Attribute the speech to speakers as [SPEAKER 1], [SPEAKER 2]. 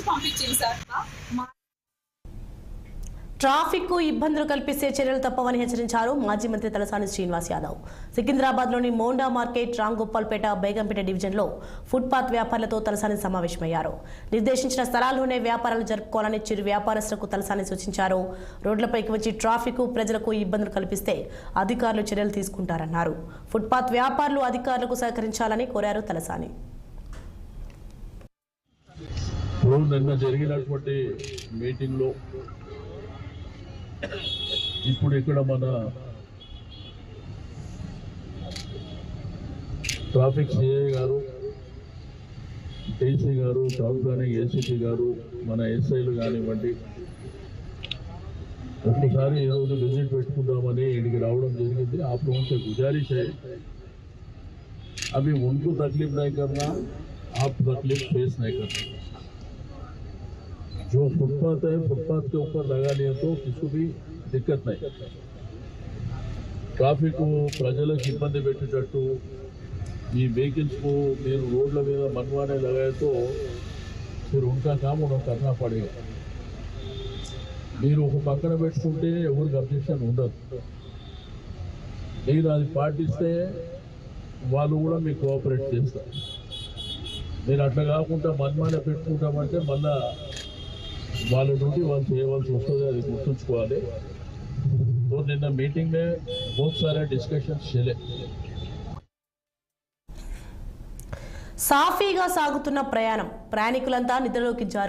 [SPEAKER 1] పంపించింది sir.
[SPEAKER 2] Traffic కు ఇబ్బందులు కల్పిస్తే చర్యలు తప్పవని హెచ్చరించారు మాజీ మంత్రి తలసాని శ్రీనివాస్ యాదవ్. సికింద్రాబాద్లోని మోండా మార్కెట్, రాంగోపాల్పేట, బేగంపేట డివిజన్లో ఫుట్పాత్ వ్యాపారులతో తలసాని సమావేశమయ్యారు. నిర్దేశించిన స్థలాల్లోనే వ్యాపారాలు జరుపుకోవాలని చిరు వ్యాపారస్తులకు తలసాని సూచించారు. రోడ్లపైకి వచ్చి ట్రాఫిక్ ప్రజలకు ఇబ్బందులు కల్పిస్తే అధికారులు చర్యలు తీసుకుంటారన్నారు. ఫుట్పాత్ వ్యాపారులు అధికారులకు సహకరించాలని కోరారు తలసాని.
[SPEAKER 3] నిన్న జరిగినటువంటి మీటింగ్లో ఇప్పుడు ఇక్కడ మన ట్రాఫిక్ సిఐ గారు, ఏసీ గారు, టౌన్ ప్లానింగ్ ఏసీపీ గారు, మన ఎస్ఐలు కానివ్వండి, ఒక్కసారి ఈరోజు విజిట్ పెట్టుకుందామని ఇక్కడికి రావడం జరిగింది. आप लोगों से गुजारिश है, अभी उनको तकलीफ नहीं करना, आप तकलीफ फेस नहीं करना. जो फुटपाथ है, फुटपाथ के ऊपर लगा लिया तो किसी भी दिक्कत नहीं. ట్రాఫిక్ ప్రజలకు ఇబ్బంది పెట్టేటట్టు ఈ వెహికల్స్కు మీరు రోడ్ల మీద मनवाने लगाए तो फिर उनका काम उन्हें करना पड़ेगा. మీరు ఒక పక్కన పెట్టుకుంటే ఎవరికి అబ్జెక్షన్ ఉండదు. మీరు అది పాటిస్తే వాళ్ళు కూడా మీకు కోఆపరేట్ చేస్తారు. మీరు అట్లా కాకుండా मनमाने పెట్టుకుంటామంటే మళ్ళా వాళ్ళ నుండి వాళ్ళు చేయవలసి వస్తుంది. అది గుర్తుంచుకోవాలి. तो నిన్న మీటింగ్ में बहुत सारे डिस्कशंस चले.
[SPEAKER 2] సాఫీగా సాగుతున్న ప్రయాణికులంతా నిద్రలోకి జారు